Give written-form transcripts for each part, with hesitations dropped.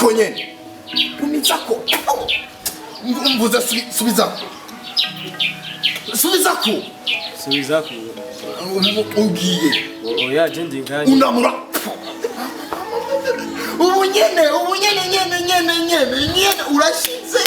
Niko nyene. Umitsako. Mbuza subizako. Subizako. Ugiye. Oya jendi ngani. Unamura. Ubunyene urashize.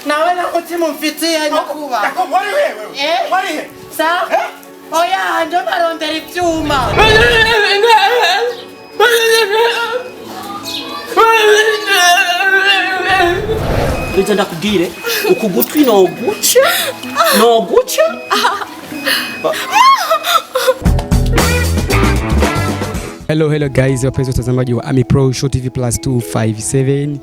Nawe na kutimu mfitia Nkuba. Wari wewe. Wari. Sawa? Oya ndo barondera ivyuma. Bica ndakubwire ukugutwi no guca. Hello guys, wapenzi watazamaji wa Amipro Show257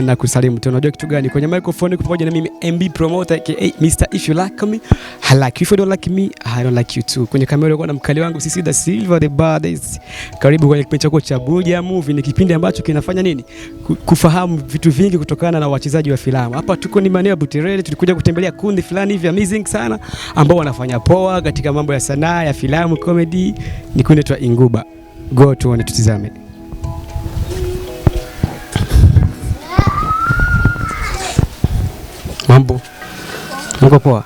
na kusalimu tena. Unajua kitu gani? Kwenye microphone pamoja na mimi MB promoter aka Mr. If you like me, I like you. If you don't like me, I don't like you too. Kwenye kamera kuna mkali wangu sisi the Silver the Baddest. Karibu kwenye kipindi chako cha Buja Movie. Ni kipindi ambacho kinafanya nini? Kufahamu vitu vingi kutokana na wachezaji wa filamu. Hapa tuko ni maeneo ya Buterere, tulikuja kutembelea kundi fulani hivi amazing sana ambao wanafanya poa katika mambo ya sanaa ya filamu, comedy. Ni kundi la Inkuba. Go tuone tutizame. Mambo. Mko poa?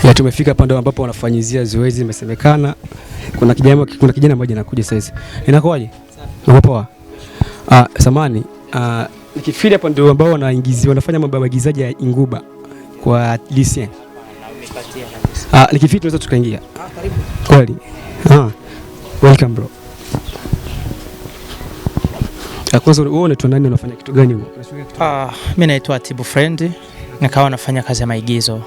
Ya tumefika hapa ndo ambapo wanafanyizia zoezi imesemekana. Kuna kijana mmoja anakuja sasa. Inakuwaje? Mko poa? Samani, nikifika hapa ndo ambao wanafanya mambo ya maigizaji ya Inkuba kwa lycée. Nikifika tunaweza tukaingia. Karibu. Kweli. Welcome bro. Kwanza wewe unaitwa nani, unafanya kitu gani huko? Mimi naitwa Tibu Friend, nikawa nafanya kazi ya maigizo.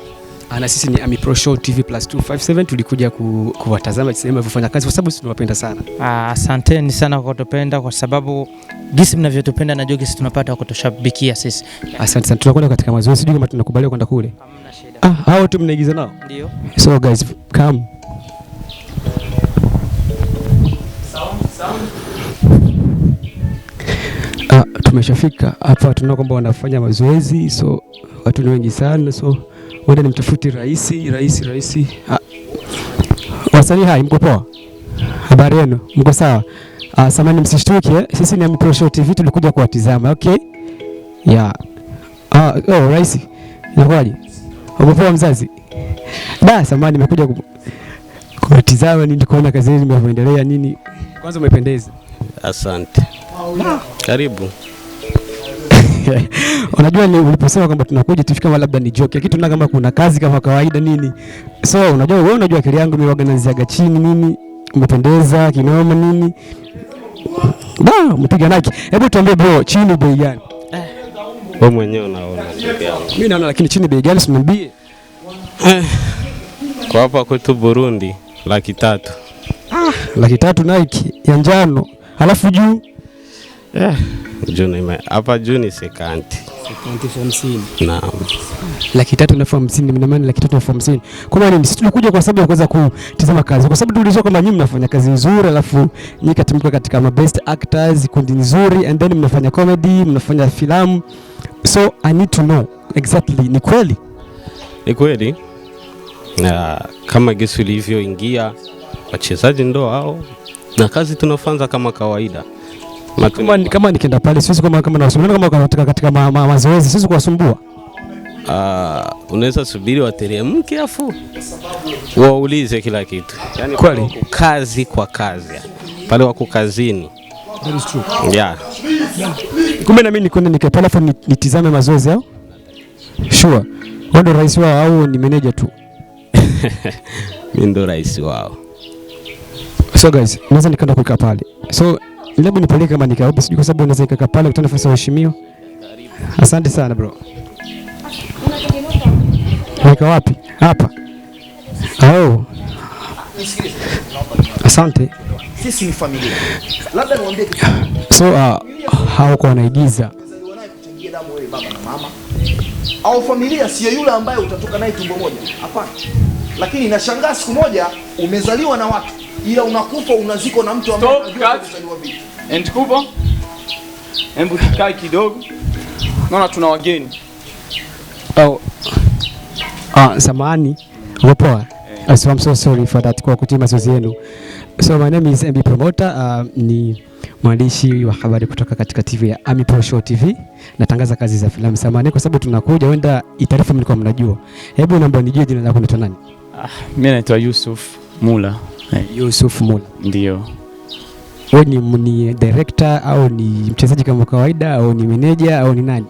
Na sisi ni Amipro Show257 tulikuja kuwatazama jinsi mnavyofanya kazi kwa sababu sisi tunawapenda sana. Asanteni sana kwa kutupenda, kwa sababu jinsi mnavyotupenda na jinsi tunapata kutoshabikia sisi. Asante sana. Tunakwenda katika mazoezi, sijui kama tunakubaliwa kwenda kule. Hamna shida. Hao tu mnaigiza nao? Ndio. So guys, come. Tumeshafika hapa, tunaona kwamba wanafanya mazoezi, so watu ni wengi sana, so wenda ni mtafuti rais. Wasanii hai, mko poa? Habari yenu? Mko sawa? Samani msishtuke, sisi ni Amipro Show TV tulikuja kuwatizama, okay? Yeah. Rais. Inakuwaje? Uko poa mzazi? Samani nimekuja kuwatizama nini, kuona kazi yenu inavyoendelea nini. Kwanza umependeza. Asante. Karibu. Unajua ni uliposema kwamba tunakuja tufika labda ni joke, lakini tunaona kama kuna kazi kama kawaida nini. So unajua wewe unajua akili yangu mimi organize chini nini, umependeza kinoma nini. Mpiga naki. Hebu tuambie bro, chini bei gani? Wewe mwenyewe unaona ndugu yangu. Mimi naona, lakini chini bei gani simwambie? Kwa hapa kwetu Burundi 300,000. 300,000 Nike ya njano. Halafu juu hapa juu ni 50. 50. Naam. 350 na maana 350. Kwa maana sisi tulikuja kwa sababu ya kuweza kutazama kazi. Kwa sababu tulizoea kwamba nyinyi mnafanya kazi nzuri, alafu nyinyi katimka katika ma best actors, kundi nzuri, and then mnafanya comedy, mnafanya filamu. So I need to know exactly, ni kweli? Ni kweli. Kama gesi ilivyoingia wachezaji ndo hao na kazi tunafanya kama kawaida. Kama nikienda pale sisi kama nawasumbua kama katika mazoezi sisi kuwasumbua. Unaweza subiri wateremke afu waulize kila kitu. Yaani kweli kazi kwa kazi. Pale wako kazini. That is true. Yeah. Kumbe na mimi nikwenda nikapala afu nitizame mazoezi yao. Sure. Wewe ndo rais wao au ni manager tu? Mimi ndo rais wao. So guys, naweza nikaenda kukaa pale. So labda nipeleke kama nikaope, sijui kwa sababu naweza nikakaa pale kutana nafasi ya heshimiwa. Asante sana bro. Weka wapi? Hapa. Oh. Asante. Sisi ni familia. Labda niwaambie kitu. So hao kwa wanaigiza. Wazaliwa naye kuchangia damu wewe baba na mama. Au familia sio yule ambaye utatoka naye tumbo moja. Hapana. Lakini nashangaa siku moja umezaliwa na watu ila unakufa unaziko na mtu ambaye unajua umezaliwa vipi. Inkuba. Hebu tukae kidogo. Naona tuna wageni. Oh. Samahani. Upoa? So I'm so sorry for that kwa kutima mazoezi yenu. So my name is MB Promoter, ni mwandishi wa habari kutoka katika TV ya Amipro Show TV. Natangaza kazi za filamu. Samahani kwa sababu tunakuja wenda itaarifa mlikuwa mnajua. Hebu naomba nijue jina lako unaitwa nani? Mimi naitwa Yusuf Mula. Yusuf Mula. Ndio. Wewe ni director au ni mchezaji kama kawaida au ni manager au ni nani?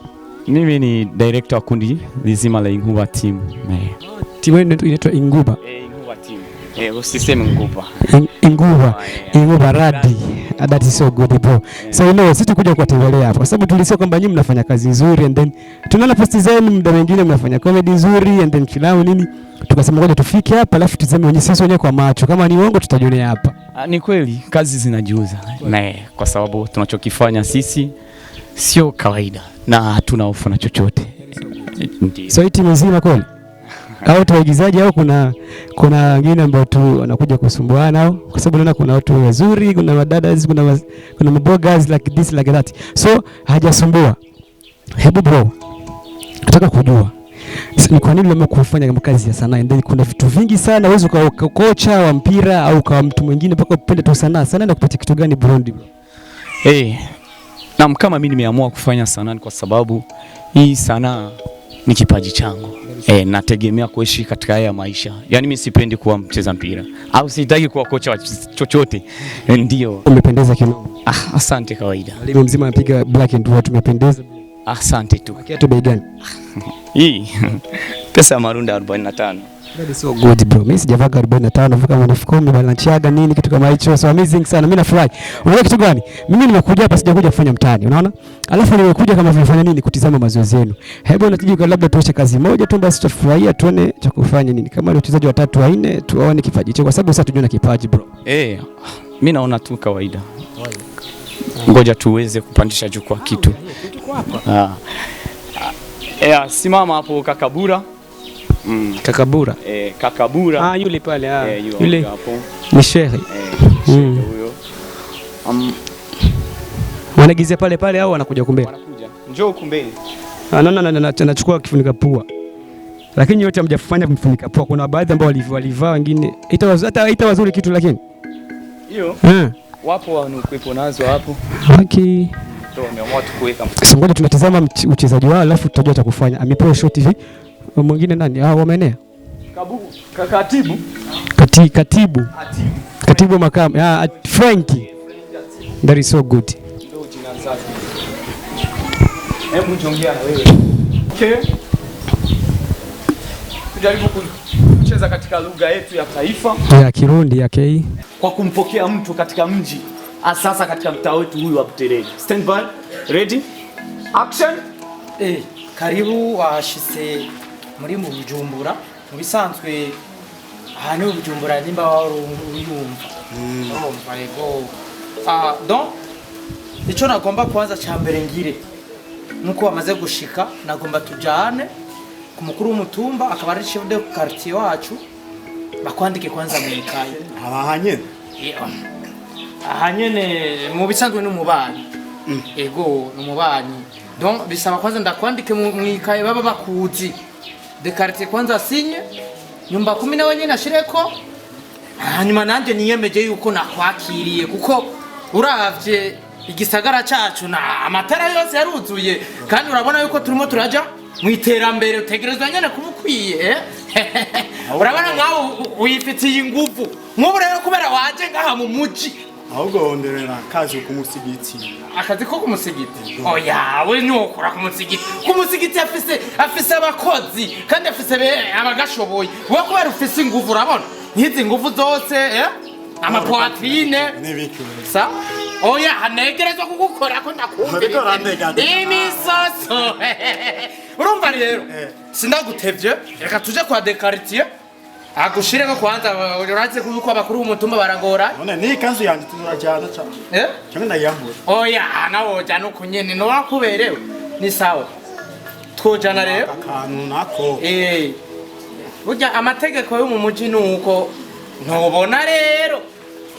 Mimi ni director wa kundi lizima la Inkuba team. Timu inaitwa Inkuba. Inkuba team. Usiseme Inkuba. Inkuba radi. That is so good bro. So sisi tukuja kuwatembelea hapa kwa sababu tulisema kwamba nyinyi mnafanya kazi nzuri and then tunaona posti zenu muda mwingine mnafanya comedy nzuri and then filamu nini. Tukasema ngoja tufike hapa alafu tuzame wenyewe sisi wenyewe kwa macho. Kama ni uongo tutajionea hapa. Ni kweli kazi zinajiuza. Kwa sababu tunachokifanya sisi sio kawaida na hatuna hofu na chochote. So hii timu nzima kweli? Au tuwaigizaji au kuna wengine ambao tu wanakuja kusumbuana au kwa sababu naona kuna watu wazuri, kuna madadas, kuna mabogas like this like that. So hajasumbua. Hebu bro. Nataka kujua ni kwa nini umeamua kufanya kazi ya sanaa? Ndio kuna vitu vingi sana, uwezo kwa kocha wa mpira au kwa mtu mwingine mpaka upende tu sanaa. Sanaa inakupatia kitu gani bro? Na kama mimi nimeamua kufanya sanaa kwa sababu hii sanaa ni kipaji changu. Nategemea kuishi katika haya maisha. Yaani mimi sipendi kuwa mcheza mpira au sitaki kuwa kocha wa chochote. Ndio. Umependeza kinoma. Asante kawaida. Mwalimu mzima anapiga black and white, umependeza. Asante tu. Kiatu bei gani? Hii pesa ya marunda 45. That is so good bro. Mimi sijavaa 45, vuka mfuko kumi balanchiaga nini kitu kama hicho. So amazing sana. Mimi nafurahi. Unajua kitu gani? Mimi nimekuja hapa sijakuja kufanya mtani, unaona? Alafu nimekuja kama vile nini kutizama mazoezi yenu. Hebu nataka labda tuache kazi moja tu basi tutafurahia tuone cha kufanya nini. Kama ni wachezaji watatu wanne tuone kipaji chako kwa sababu sasa tujue na kipaji bro. Mimi naona tu kawaida. Ngoja tuweze kupandisha jukwaa kitu. Simama hapo Kakabura. Kakabura. Kakabura. Yule pale yule hapo. Ni shehe. Huyo. Wanagizia pale au wanakuja kumbele? Wanakuja. Njoo kumbele. Anachukua kifunika pua. Lakini yote hamjafanya kumfunika pua. Kuna baadhi ambao walivaa wengine. Ita wazuri kitu lakini. Hiyo. Wapo wanakuepo nazo hapo. Okay. Ndio wameamua tukuweka. Ngoja tunatazama uchezaji wao alafu tutajua cha kufanya. Amipro Show257. Mwingine nani? Wamenea. Katibu. Katibu makamu. Frankie. That is so good. Ndio jina sasa. Hebu njongea na wewe. Tujaribu kucheza katika lugha yetu ya taifa. Ya Kirundi yake hii. Kwa kumpokea mtu katika mji. Sasa katika mtaa wetu huyu wa Buterere. Stand by. Ready? Action. Karibu washise muri mu Bujumbura. Mu bisanzwe ahantu Bujumbura nimba urumva. Urumva yego. Donc icyo nagomba kuanza cha mbere ngire nuko bamaze gushika nagomba tujane ku mukuru w'umutumba akaba ari chef de quartier wacu bakwandike kwanza mu ikaye. Ahanyene mu bisanzwe n'umubani. Ego n'umubani. Donc bisaba kwanza ndakwandike mu ikaye baba bakuzi. De quartier kwanza sinye nyumba 10 na wenye nashireko. Hanyuma nanje niyemeje yuko nakwakiriye kuko uravye igisagara cyacu na amatara yose yaruzuye kandi urabona yuko turimo turaja mu iterambere utegerezwa nyene kubukwiye. Urabona ngaho wifitiye ingufu nk'ubu rero kubera waje ngaha mu muji ahubwo wonderera kazi kumusigiti. Akazi ko kumusigiti? Oya we nokora kumusigiti afise abakozi kandi afise abagashoboye we kubera ufise ingufu urabona ntizi ngufu zose amapoatrine n'ibiki sa oya hanegerezwa kugukora ko ndakumva imisoso urumva Umwari rero. Sindagutevye. Reka tuje kwa dekaritiye. Agushire ko kwanza uraze kuko abakuru b'umutumba baragora. None ni kanzu yanje tuzurajyana cyane. Cyangwa ndayambura. Oya nawo jana kunyene no wakuberewe. Ni sawa. Twojana rero. Akantu nako. Burya amategeko yo mu muji nuko ntubona rero.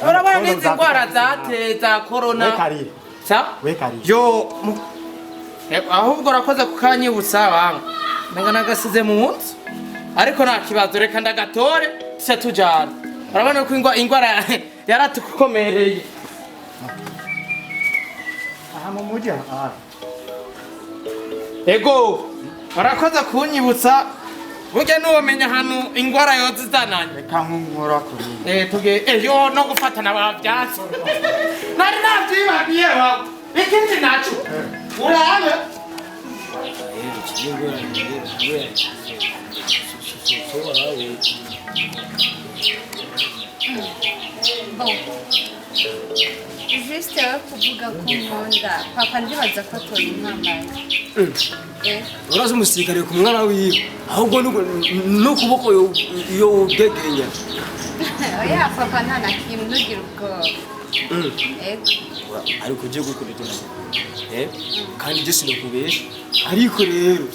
Urabona n'izi ndwara zateza corona. Wekari. Sa? Wekari. Yo ahubwo rakoze kukanyibutsa banga. Menga nagasize mu munsi. Ariko nta kibazo reka ndagatore tse tujana. Urabona ko ingwara yaratukomereye. Aha mu muji aha. Ego barakoze kunyibutsa burya nuwomenya hano ingwara yozizananye. Reka nkora kuri. Tuge yo no gufatana bavyatsi. Nari navyibagiye wawe. Ikindi naco. Urabe. Juste kuvuga ko nkunda papa ndibaza ko atora intambara. uraza umusirikare ku mwana wiwe ahubwo n'ukuboko yo ubwegenya. Oya papa nta na kimwe nugira ubwoba. Ariko ugiye gukurikirana kandi ibyo sinakubesha ariko rero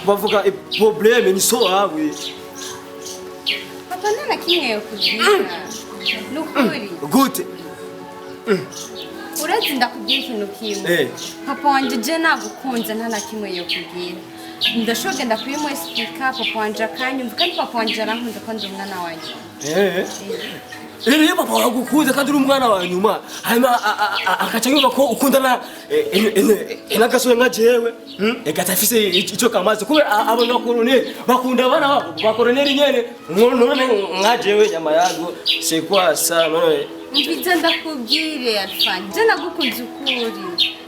bavuga probleme ni so wawe. Papa nta na kimwe yo kugira. Nukuri. Gute? Uretse ndakubwira ikintu kimwe. Papa wanje je nagukunze nta na kimwe yo kugira. Ndashoge ndakuyimwesipika papa wanje akanyumva kandi papa wanje arankunda ko ndi umwana wanje. Iyo papa wagukunze kandi uri umwana wa nyuma hanyuma akaca yumva ko ukundana n'agasore nka jewe egata afise icyo kamaze kubera abona koroneli bakunda abana babo ba koroneli nyene none nka jewe nyama yago c'est quoi ça none Mbiza ndakubwire Alfan je nagukunze ukuri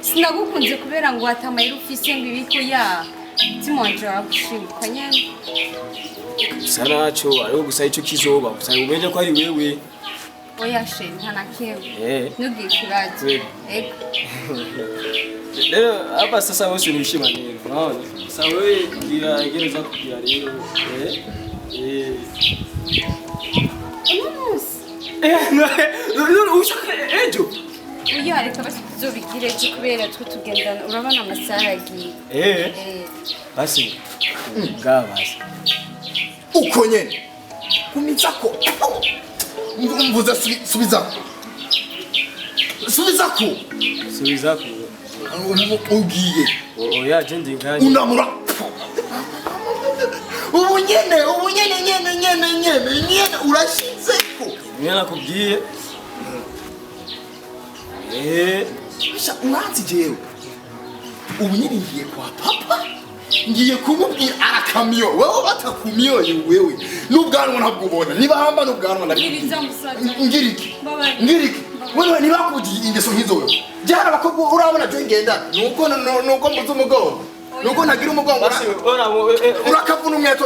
sinagukunze kubera ngo atamayira ufise mbibiko ya timonje wagushimka nyene sanacho ariho gusa icyo kizoba gusa umenye ko ari wewe. Oya she nta na kimwe ntugikuraje. Leo hapa sasa wewe unishima nini? Unaona? Sasa wewe Gira gereza kugira rero. No ushaka ejo. Oya reka basi tuzobigire cyo kubera twe tugendana urabona amasaha yagiye. Basi. Basi. Uko nyene. Kumitsako. Mvuza subizako. Subizako. Ugiye. Oya je ndinganye. Unamura. Ubu nyene urashizeko. Nyana kubwiye. Sha uranzi jewe. Ubu nyene ngiye kwa papa. Ngiye kumubwira arakamyo. Wewe batakumyoye wewe. N'ubwanwa ntabwo ubona. Niba hamba n'ubwanwa ndari. Ngiriki. Wewe niba kugiye ingeso nkizo wewe. Jara bakobwa urabona je ngenda. Nuko mbuze umugongo. Nuko nagira umugongo. Urakavuna umweto.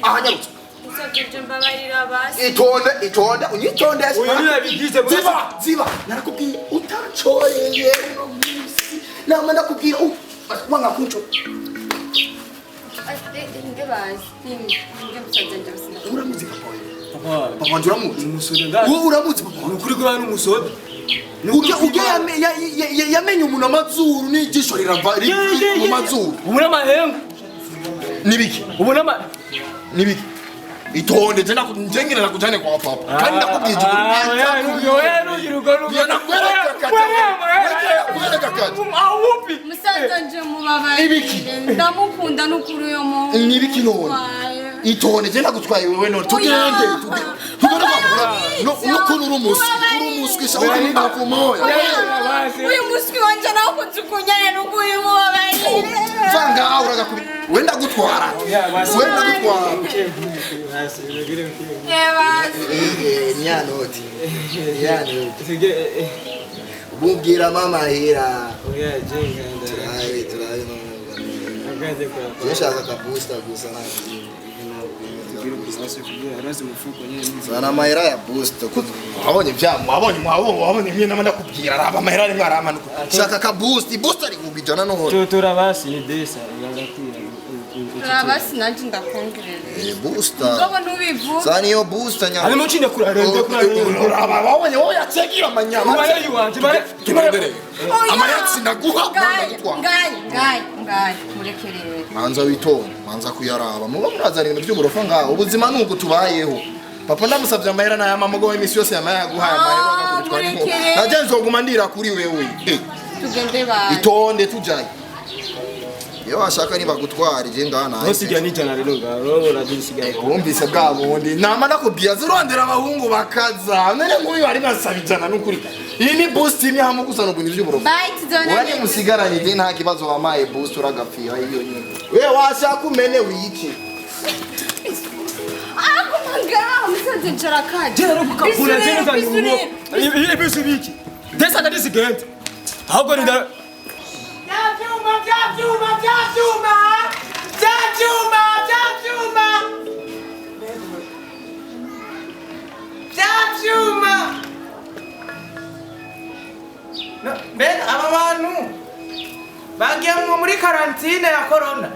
Ahanyarutse. Itonde unyitonde. Ziba narakubwiye utacoyeye no munsi. Nama ndakubwira wanga kucho. Uramuzi papa. Papa uramuzi. Umusode ndani. Wowe uramuzi papa. Nukuri ko bana umusode. Uge yamenye umuntu amazuru n'ijisho rirava mu mazuru. Ubona amahengu. Nibiki? Nibiki? Itonde tena kunjengera nakujane kwa papa. Kandi ndakubwiye Musaza nje mubabarire ndamukunda n'ukuri uyo muntu. Nibiki none? Itonde tena gutwaye wewe none tugende no kunura umuski shauri ndakumoya. Uyu muski wanje nawo kunzukunyane n'ukuyi mubabarire. Vanga uragakubi wenda gutwara. Nyanoti. Bubwira mama hira. Oya jenga Turayi. Yeshaka kabusta gusa na. kubwira business kugira arazi mufuko nyene. Zana mahera ya booster. Wabonye mimi nama ndakubwira araba mahera ari mwaramanuka. Shaka ka booster ari kubijana no horo. Turabasi ni desa ngaratira. Turabasi nanje ndakongerera. Booster. Ngoba nubivu. Zana iyo booster nya. Ali muchinde kurarende Uraba wabonye wowe yatsegira amanyama. Mari yuwanje mari. Amayatsi ndaguha. Ngai murekerere. Manza witonda, manza kuyaraba. Muba murazana ibintu by'uburofa ngaho. Ubuzima nuko tubayeho. Papa ndamusavye amahera na yama mugo imisi yose yamaya guhaye amahera akakutwara inko. Naje nzoguma ndira kuri wewe. Tugende ba. Itonde tujaye. Yo ashaka niba gutwara je ngana. Nosigira nijana rero ngaro radisigaye. Wumvise bwa bundi. Nama ndakubwiye zirondera abahungu bakaza. Nene nk'uyu ari nasabijana n'ukuri. Iyi ni boost imwe hamwe gusa no bintu by'uburofa. Bite zone. Wani musigaranye je nta kibazo wamaye boost uragapfira iyo nyine. We washaka umene wiki. Manga, musanze njarakaje. Jero kukapula jero kangumo. Ibisu biki. Desa kadisi gente. Ahubwo nda Mbega aba bantu bagiye muri karantine ya corona.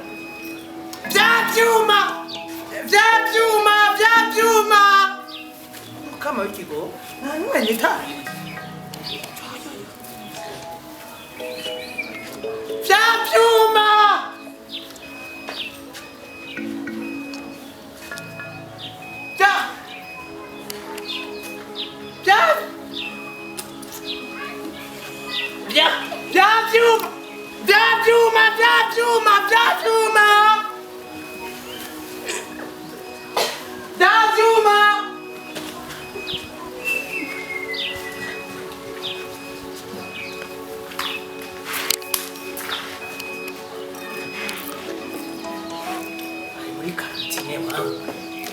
Vyavyuma kama wikigo nanywe nitari vyavyuma muri karantine wangu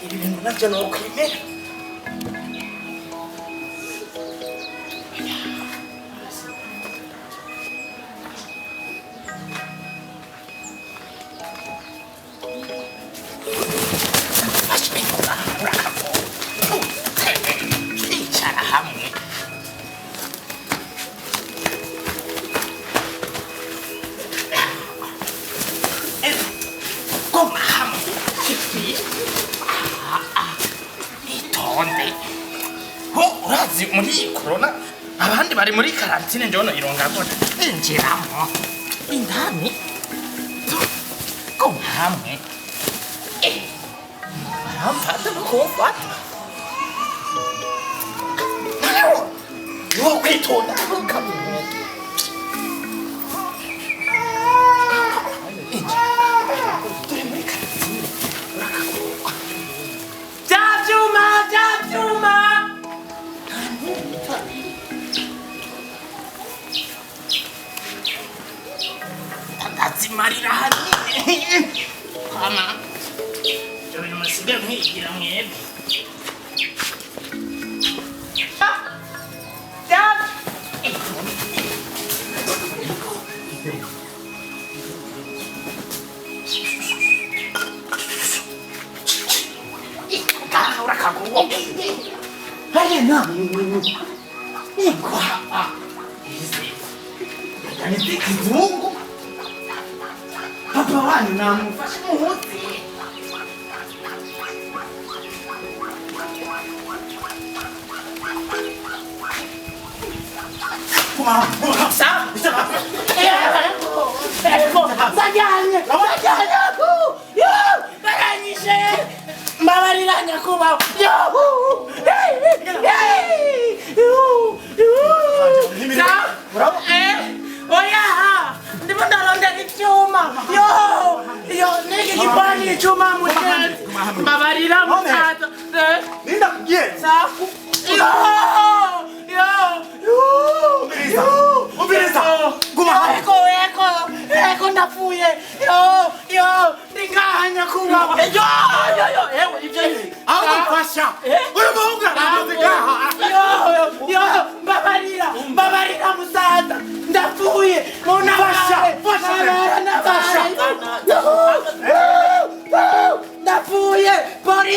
ibi bintu navyo nokwemera. Muri corona abandi bari muri karantine ndono ironga gona injiramo indani ko hamwe baramfata bakofata yo kwitonda kabuye Marira hani ama jori masiga mwigira mwebe Papa wani na mufashe muhuti. Sa? Sajanye aku. Yo, baranyishe. Mbabariranya kuba. Yo. Oya. Ndimo ndaronda icyuma. Yo, niki kipani icyuma mutende. Mbabarira mutata. Ninda kugiye. Safu. Ubiriza. Guma. Eko ndafuye. Ndinganya kuba. Ewe ibyo. Amufasha. Uri muhungu Yo, mbabarira musata. Ndafuye. Fasha. Ndafuye. Bori.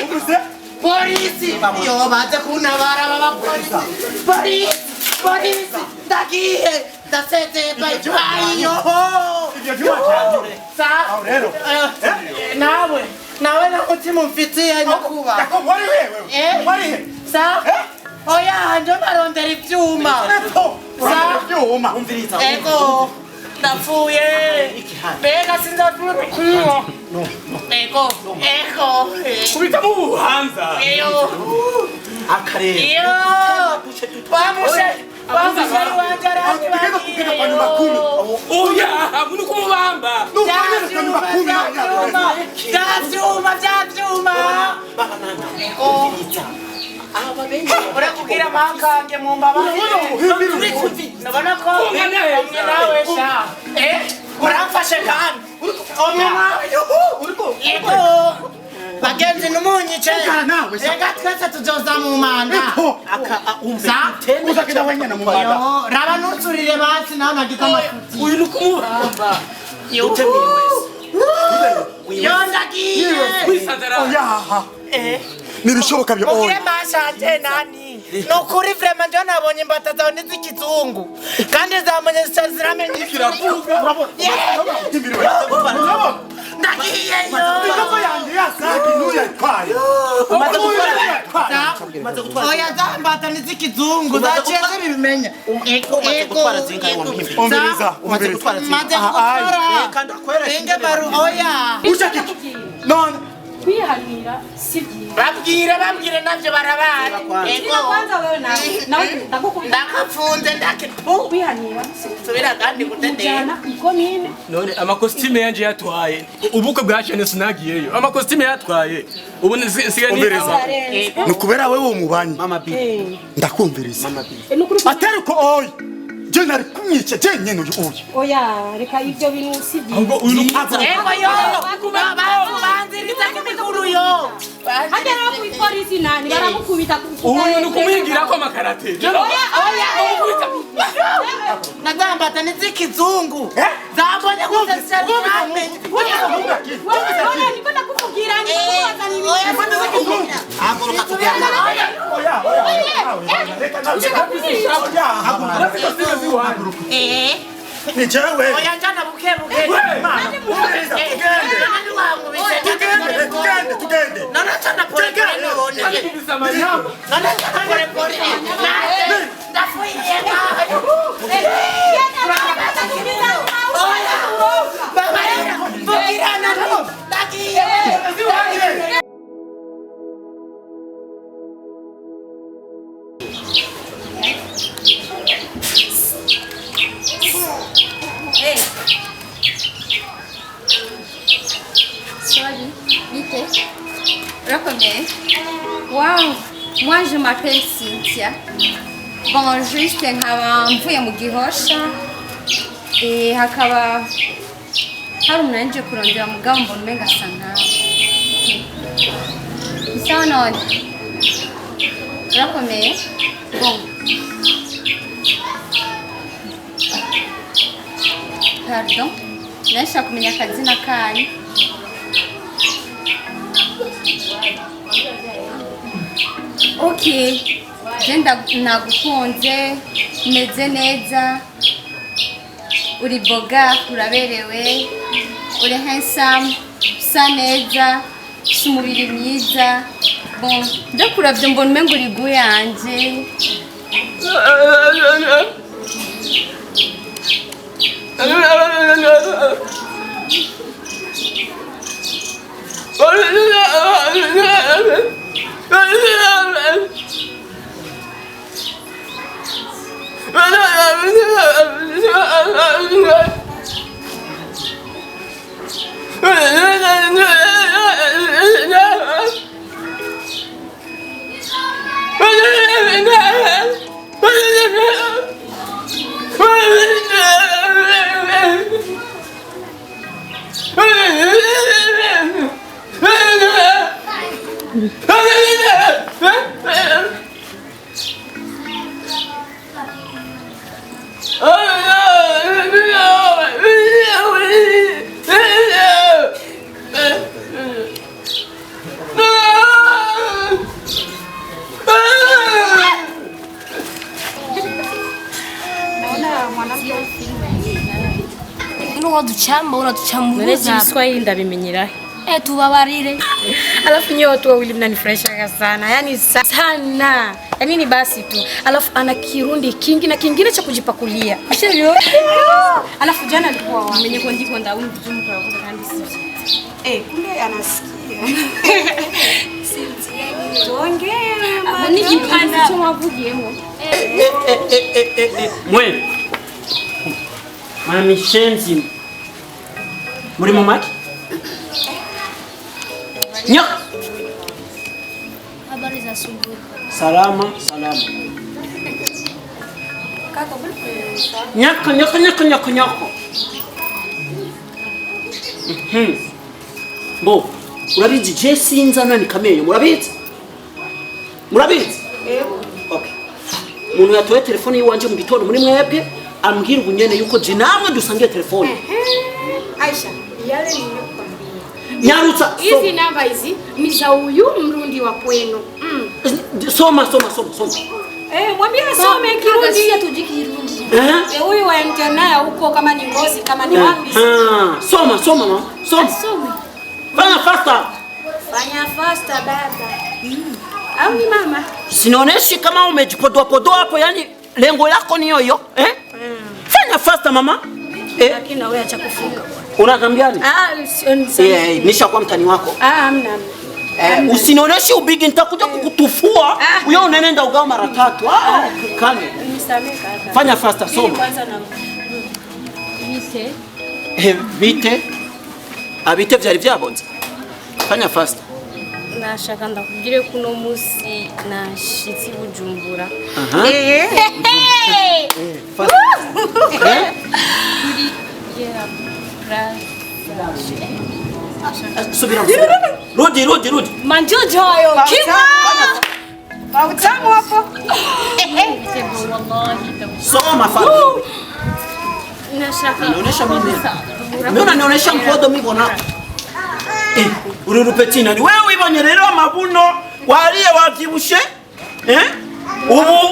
Polisi! Yo baze kuntabara baba polisi! Polisi! Ndagiye! Ndasezeye bayo! Ibyo by'uwajyanye. Sa? Aho rero. Nawe na mutima mfitiye Inkuba. Yako wari wewe. Wari. Sa? Oya ndio barondera ivyuma. Sa byuma. Ego. Napfuye. Bega sinzapfuye kuko. Ego. Kubita mu buhanza. Eyo. Akarere. Iyo. Bamufashe wanje arati. Tugenda kugenda kwa nyuma 10. Oya, bunu kumubamba. Vyavyuma. Ego. Ura kugira makange mu mbabazi. Nabona ko nawe sha. Uramfashe kandi. Ego. Bagenzi numunyice. Rega twese tuzoza mu manda. Uzakida wenyene mu manda. Raba nutsurire basi nawe nagita amafuti. Uyu nukumubamba. Yondagiye. Wisanzara. Oya. Nibishoboka byo. Mugire mashanje nani? Nukuri vraiment ndio nabonye imbata zawe n'izikizungu. Kandi zamenye ziramenye ikiravuga. Ndagiye yo. Ndiko yanjye yasaki n'uyatwaye. Oya zambata n'izikizungu zaciye zibimenya. Ego. Umviriza. Maze gukora. Kandi akwereka. Inge baru oya. Ushakiki. None. Kwihanira si byiza. Babwire navyo barabara. Ego. Kwanza wewe nawe ndagukunda. Ndakapfunze ndake. Kwihanira si byiza. Subira kandi gutendera. Mujana ikomine. None amakostime yanje yatwaye. Ubukwe bwa chaine sinagiyeyo. Amakostime yatwaye. Ubu nsiga Umviriza. Nukubera wewe umubanyi. Mama B. Ndakumviriza. Nukuri Atari ko oyi. Je nari kumyica je nyene uyu. oya reka ibyo bintu si byiza. Ahubwo uyu nukaza. Ego yo. Banziriza kumikuru yo. Hagera ku polisi nani baramukubita ku. Uyu nukumwigira ko amakarate. Oya. Nagambata n'izikizungu. Zabonye kuzesha namenye. Oya niko nakukubwira ni kubaza ni. Oya n'izikizungu. Haguruka tugenda. Ni jewe. Oya njana buke. Umviriza. Tugende. Nana chana pole none. Nana chana pole. Ndafuye ngayo. Oya. Baba ya. Bukirana no. Ndagiye. Sorry, vite. Reconnais. Wow, moi je m'appelle Cynthia. Bon, juste nkaba mvuye mu Gihosha. Hakaba hari umuntu yaje kurondera mugabo mbona umenga asa nkawe. Isawa none. Reconnais. Bon. Pardon. Nashaka kumenya akazina kanyu. Okay. Jenda nagukunze, meze neza. Uri boga, uraberewe. Uri handsome, usa neza, ufite umubiri mwiza. Bon, ndakuravye mbona umengo uri gu yanje. ntuwa duchamba unatuchambuza. Mimi Kiswahili ndabimenyera. Tubabarire. Alafu nyewe watu wawili mnanifurahisha sana. Yaani sana. Yaani ni basi tu. Alafu ana Kirundi kingi na kingine cha kujipakulia. Ashio. Alafu jana alikuwa wapi? Mwenye kuandika ndauni vitu kwa kandi sisi. Kumbe anasikia. Tuongee mama. Ni kipanda cha mavugiemo. Mwe. Mami shenzi. Muri mamaki? Nyaka. Habari za asubuhi. Salama. Kaka Nyaka. Bo, urabizi je sinzana ni kameyo, murabizi? Okay. Muntu yatoye telefone yiwanje mu gitondo muri mwebwe ambwira ubunyene yuko je namwe dusangiye telefone. Aisha, yale nimekwambia. Nyarutsa. Hizi namba hizi ni za huyu mrundi wa kwenu. Soma. Mwambie asome Kirundi ya tujikirundi. Huyu wa internet huko kama ni ngozi kama ni wapi. Soma mama. Soma. Fanya faster baba. Au ni mama? Sinaoneshi kama umejipodoa hapo, yani lengo lako ni hiyo. Fanya faster mama. Lakini na wewe acha kufunga bwana. Unakambiani? Nishakuwa mtani wako. Hamna. Usinioneshe ubigi nitakuja kukutufua. Wewe unaenda ugao mara 3. Kane. Nisamee kaka. Fanya faster soma. Kwanza na Vite. Abite vyari vyabonze. Fanya faster. Nashaka ndakugire kuno musi na shitsi Bujumbura. Subira. Rudi. Manjojo hayo. Kiwa. Utamu hapo. Soma fanya. Nashaka. Naonesha mimi. Mbona naonesha mkodo mimi bona? Ururupetina ni wewe ibonye rero amabuno wariye wavyibushe?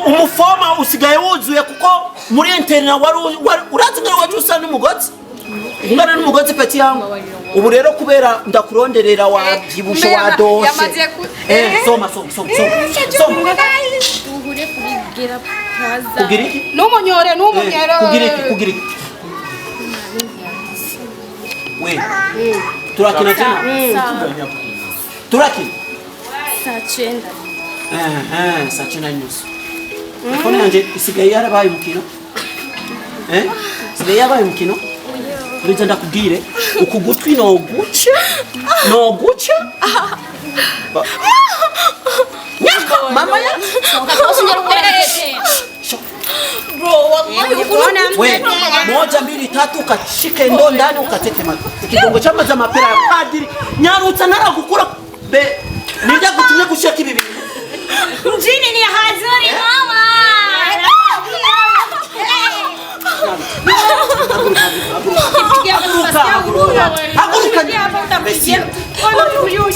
Umufoma usigaye wuzuye kuko muri internet urazi ngari wajusa n'umugozi. Ngana n'umugozi peti yangu. Ubu rero kubera ndakuronderera wavyibushe wadoshe. Soma. Uhure kugira plaza. Kugiriki? N'umunyore. Kugiriki. We. Turakina tena? Turakina? Saa 9. Saa 9:30. Telefone yanje isigaye yarabaye umukino. Isigaye yabaye umukino. Uriza ndakubwire ukugutwi no guca. Nyaka mama ya. Bro, wallahi unaona wewe 1 2 3 ukashike ndo ndani ukatetema. Kidongo chama za mapera ya padiri. Nyarutsa naragukura be. Nija gutumye gushaka ibi bintu. Mjini ni hazuri mama.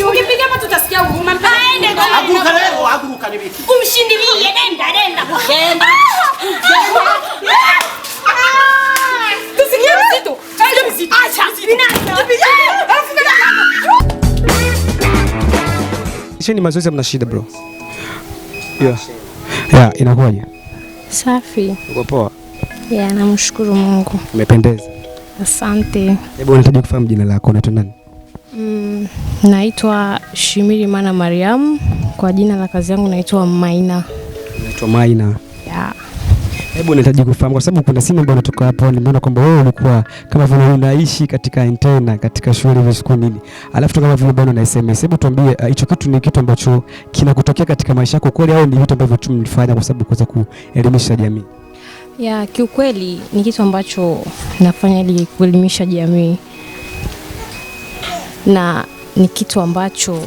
Ukipiga hapa tutasikia huruma. Haguruka ni vipi? Umshindilie nenda. Tusikie mzito. Acha. Ni mazoezi mna shida bro. Inakuwaje? Safi. Uko poa? Namshukuru Mungu. Umependeza. Asante. Hebu unahitaji kufahamu jina lako, unaitwa nani? Naitwa Shimiri Mana Mariam. Kwa jina la kazi yangu naitwa Maina. Unaitwa Maina. Hebu unahitaji kufahamu kwa sababu kuna simu ambayo inatoka hapo, nimeona kwamba wewe ulikuwa kama vile unaishi katika antena katika shule hizo siku nini. Alafu kama vile bwana na SMS. Hebu tuambie hicho kitu ni kitu ambacho kinakutokea katika maisha yako kweli au ni vitu ambavyo tu mlifanya kwa sababu kuweza kuelimisha jamii? Kiukweli ni kitu ambacho nafanya ili kuelimisha jamii. Na ni kitu ambacho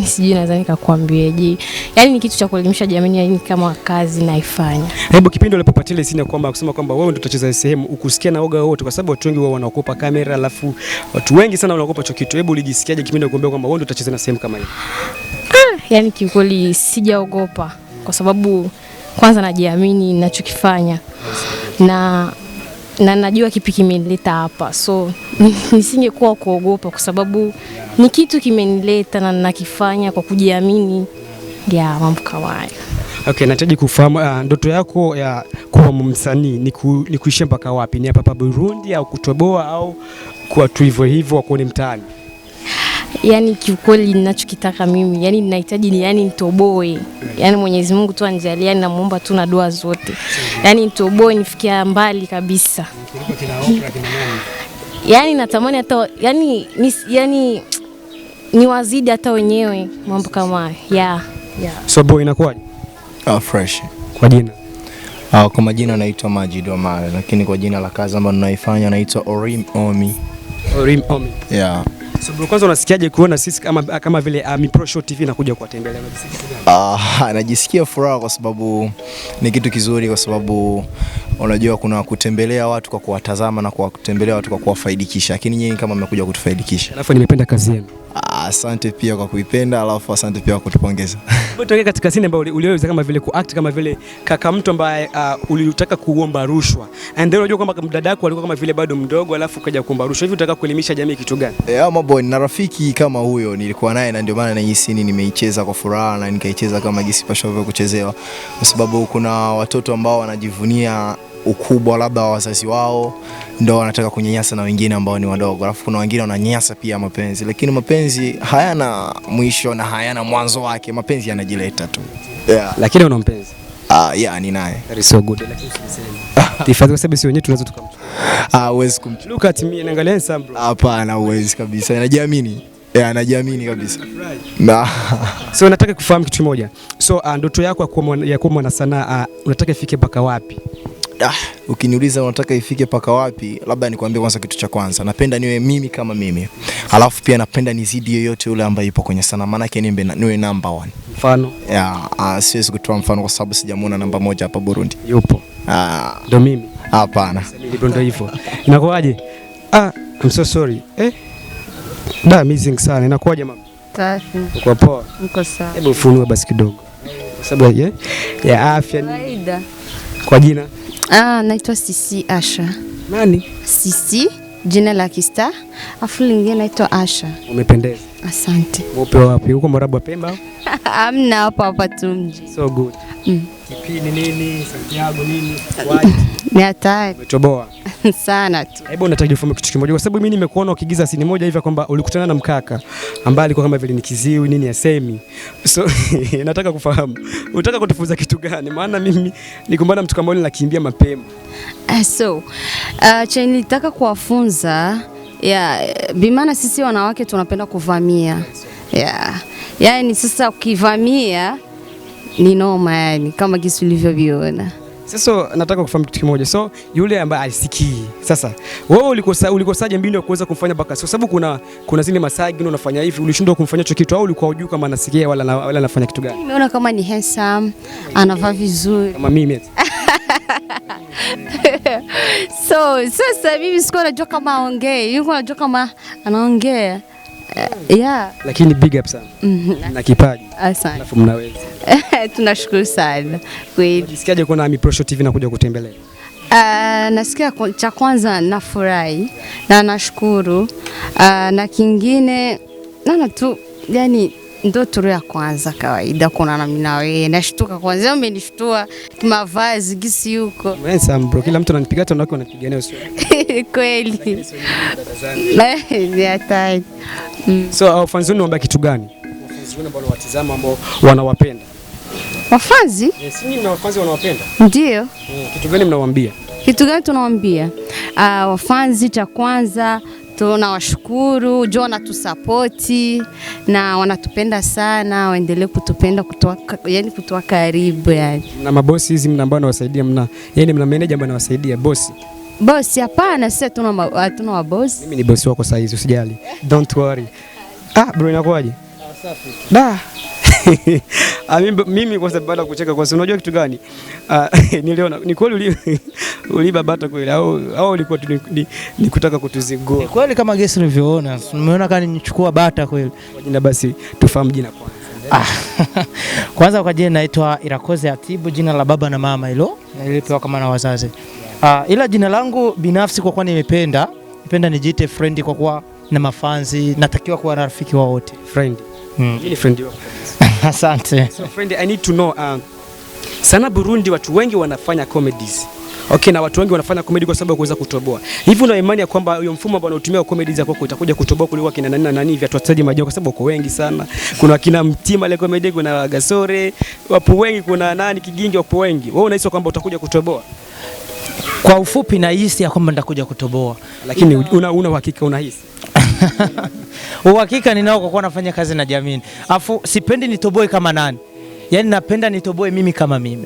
sijui naweza nikakwambieje. Ni kitu cha kuelimisha jamii, kama kazi naifanya. Hebu kipindi ulipopata ile sina kwamba kusema kwamba wewe ndio utacheza sehemu ukusikia na oga wote kwa sababu watu wengi wao wanaogopa kamera, alafu watu wengi sana wanaogopa hicho kitu. Hebu ulijisikiaje kipindi unakuambia kwamba wewe ndio utacheza na sehemu kama hiyo? Kiukweli sijaogopa kwa sababu kwanza najiamini ninachokifanya. Na na najua kipi kimenileta hapa, so nisingekuwa kuogopa kwa sababu ni kitu kimenileta na nakifanya kwa kujiamini. Mambo kama hayo. Okay, nahitaji kufahamu ndoto yako ya kuwa msanii ni kuishi mpaka wapi? Ni hapa Burundi au kutoboa au kwa tu hivyo wakuone mtaani? Yani kiukweli ninachokitaka mimi, yani ninahitaji yani nitoboe. Yani Mwenyezi Mungu tu anijalie, namuomba tu na dua zote. Yani nitoboe nifikia mbali kabisa. Yani natamani hata yani ni wazidi hata wenyewe mambo kama yeah. So boy inakuwaje? Fresh. Kwa jina? Kwa majina naitwa Majid Omar, lakini kwa jina la kazi ambayo ninaifanya naitwa Orim Omi. Orim Omi. Yeah. So bro, kwanza unasikiaje kuona sisi kama vile Amipro Show TV nakuja kuwatembelea? Najisikia furaha kwa sababu ni kitu kizuri, kwa sababu unajua kuna kutembelea watu kwa kuwatazama na kwa kutembelea watu kwa kuwafaidikisha, lakini nyinyi kama mmekuja kutufaidikisha. Alafu nimependa kazi yenu. Asante pia kwa kuipenda, alafu asante pia kwa kutupongeza. Tokea katika scene ambayo uliweza kama vile kuact kama vile kaka mtu ambaye ulitaka kuomba rushwa. And then unajua kwamba mdada wako alikuwa kama vile bado mdogo, alafu kaja kuomba rushwa. Hivi unataka kuelimisha jamii kitu gani? Mambo na rafiki kama huyo nilikuwa naye, na ndio maana na hii scene nimeicheza kwa furaha na nikaicheza kama gisi pashavyo kuchezewa. Kwa sababu kuna watoto ambao wanajivunia ukubwa labda wa wazazi wao, ndio wanataka kunyanyasa na wengine ambao ni wadogo. Alafu kuna wengine wananyanyasa pia mapenzi, lakini mapenzi hayana mwisho na hayana mwanzo wake. Mapenzi yanajileta tu. Lakini una mpenzi? Ni naye. That is so good. Lakini usiseme. Tifadhi kwa sababu si wenyewe tunaweza tukamchukua. Uwezi kumchukua. Look at me, naangalia handsome bro. Hapana, uwezi kabisa. Najiamini. Najiamini kabisa. So nataka kufahamu kitu kimoja. So ndoto yako ya kuwa mwana sanaa unataka ifike mpaka wapi? Ukiniuliza unataka ifike paka wapi, labda nikwambie kwanza kitu cha kwanza, napenda niwe mimi kama mimi. Alafu pia napenda nizidi yoyote yule ambaye yupo kwenye sanaa, maana yake niwe number 1. Mfano? Siwezi kutoa mfano kwa sababu sijamuona namba 1 hapa Burundi. Yupo. Ndio mimi? Hapana. Ndio hivyo. Inakuwaje? I'm so sorry. Amazing sana. Inakuwaje mama? Safi. Uko poa? Niko sawa. Hebu funue basi kidogo. Kwa sababu ya afya ni. Kwa jina? Naitwa Sisi Asha. Nani? Sisi, jina la kista. Afu lingine naitwa Asha. Umependeza. Asante. Upo wapi? Uko Marabu wa Pemba? Amna hapa tu mji. So good. Kipini nini? Santiago nini? Waje? Ni hatari. Umetoboa. Sana tu. Hebu nataka kufahamu kitu kimoja, kwa sababu mimi nimekuona ukigiza scene moja hivi kwamba ulikutana na mkaka ambaye alikuwa kama vile ni kiziwi nini asemi. So nataka kufahamu unataka kutufunza kitu gani? Maana mimi nikumbana mtu kama yule nakimbia mapema. Chaine nitaka kuwafunza bimana sisi wanawake tunapenda kuvamia. Yaani sasa ukivamia ni noma, yani kama gisi ulivyoviona. Sasa nataka kufahamu kitu kimoja. So yule ambaye alisikii. Sasa wewe ulikosaje mbinu ya kuweza kumfanya mpaka? Kwa sababu kuna zile masagi unafanya hivi, ulishindwa kumfanya hicho kitu au ulikuwa hujui kama anasikia wala anafanya kitu gani? Nimeona kama ni handsome, anavaa vizuri. Kama mimi. So sasa mimi sikuwa najua kama aongee, yuko najua kama anaongea. Lakini big up sana. Na kipaji. Asante. Alafu mnaweza. Tunashukuru sana. Kweli. Unajisikiaje kuona Amipro Show TV nakuja kutembelea? Nasikia cha kwanza nafurahi na nashukuru. Na kingine tu yani ndo turu ya kwanza kawaida kuna na mimi na wewe. Nashtuka kwanza, umenishtua mavazi gisi yuko. Handsome bro, kila mtu ananipiga hata wanawake wanapigania usio. Kweli. Ni hatari. So fans wenu wambia kitu gani? Fans wenu ambao wanawatazama ambao wanawapenda. Wafanzi? Yes, nyinyi mna wafanzi wanawapenda? Ndio. Kitu gani mnawaambia? Kitu gani tunawaambia? Wafanzi cha kwanza tunawashukuru, jo wanatusapoti na wanatupenda sana, waendelee kutupenda kutoa karibu yani. Na mabosi hizi mna ambao wanawasaidia mna manager ambao anawasaidia bosi? Bosi hapana, sisi hatuna mabosi. Mimi ni bosi wako saa hizi usijali. Don't worry. Bro inakuaje? Safi. Mimi kwa sababu kucheka kwa sababu unajua kitu gani? Niliona ni kweli uliba bata kweli au ulikuwa ni kutaka kutuzingua? Ni kweli kama gesi nilivyoona. Nimeona kama nichukua bata kweli. Kwa jina basi tufahamu jina kwanza. Kwanza kwa jina naitwa Irakoze Atibu, jina la baba na mama hilo. Nilipewa kama na wazazi. Ila jina langu binafsi kwa kuwa nimependa nijiite friend kwa kuwa na mafanzi, natakiwa kuwa na rafiki wa wote. Friend. Mimi ni friend wako. Asante. So friend, I need to know sana Burundi watu wengi wanafanya comedies. Okay, na watu wengi wanafanya comedy kwa sababu kuweza kutoboa. Hivi una imani ya kwamba hiyo mfumo ambao unatumia comedy za kwako utakuja kutoboa kuliko kina nani na nani vya tuataji majao kwa sababu uko wengi sana. Kuna kina Mtima ile comedy, kuna Gasore, wapo wengi, kuna nani Kigingi, wapo wengi. Wewe unahisi kwamba utakuja kutoboa? Kwa ufupi nahisi ya kwamba nitakuja kutoboa. Lakini una uhakika unahisi? Uhakika ninao kwa kuwa nafanya kazi na jamii. Afu sipendi nitoboe kama nani. Yaani napenda nitoboe mimi kama mimi.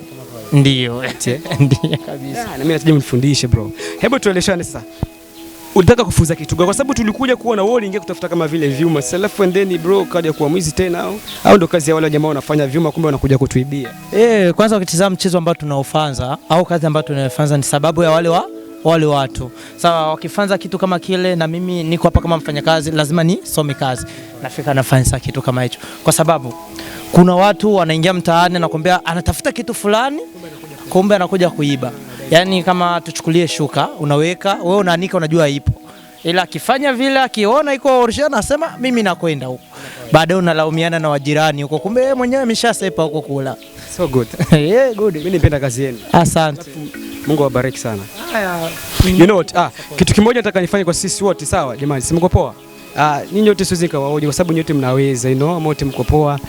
Ndio. Ndio kabisa. Na mimi nataka unifundishe bro. Hebu tueleshane sasa. Unataka kufuza kitu kwa sababu tulikuja kuona wewe ingia kutafuta kama vile vyuma. Salafu and then bro kaja kuwa mwizi tena au ndo kazi ya wale jamaa wanafanya vyuma kumbe wanakuja kutuibia. Kwanza ukitizama mchezo ambao tunaofanza au kazi ambayo tunayofanza ni sababu ya wale watu. Sawa, wakifanza kitu kama kile na mimi niko hapa kama mfanyakazi lazima nisome kazi. Nafika nafanya kitu kama hicho. Kwa sababu kuna watu wanaingia mtaani na kuambia anatafuta kitu fulani kumbe anakuja kuiba. Yaani kama tuchukulie shuka, unaweka, wewe unaanika unajua ipo. Ila akifanya vile akiona iko original anasema mimi nakwenda huko. Baadaye unalaumiana na wajirani huko kumbe yeye mwenyewe ameshasepa huko kula. So good. Yeah, good. Mimi nipenda kazi yenu. Asante. Mungu awabariki sana. You know what? Kitu kimoja nataka nifanye kwa sisi wote, sawa jamani? Si mko poa? Ninyi wote siwezi kawaoje kwa sababu nyote mnaweza, you know, wote mko poa.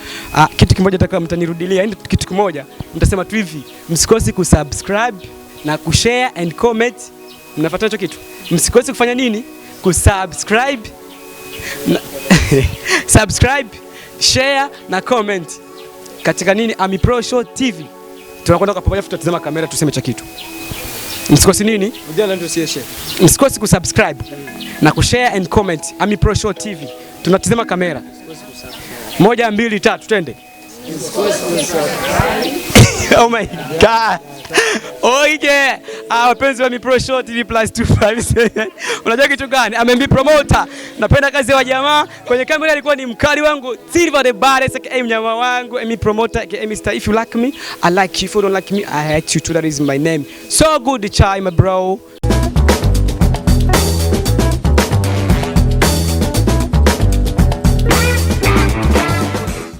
Kitu kimoja nataka mtanirudilia, yani kitu kimoja nitasema tu hivi, msikose kusubscribe na kushare and comment. Mnafuata hicho kitu? Msikose kufanya nini? Kusubscribe. Subscribe, share na comment. Katika nini? Amipro Show TV. Tunakwenda kwa pamoja tutazama kamera tuseme cha kitu. Msikose nini? Ujana ndio sieshe. Msikose kusubscribe na kushare and comment. Amipro Show TV. Tunatazama kamera. 1 2 3 twende. Oh my god. Oh yeah. Wapenzi wa Amipro Show TV plus 257. Unajua kitu gani? Amembi promoter. Napenda kazi ya jamaa. Kwenye kamera alikuwa ni mkali wangu. Silver the baddest aka mnyama wangu. Amipro promoter aka Mr. If you like me, I like you. If you don't like me, I hate you too. That is my name. So good chai my bro.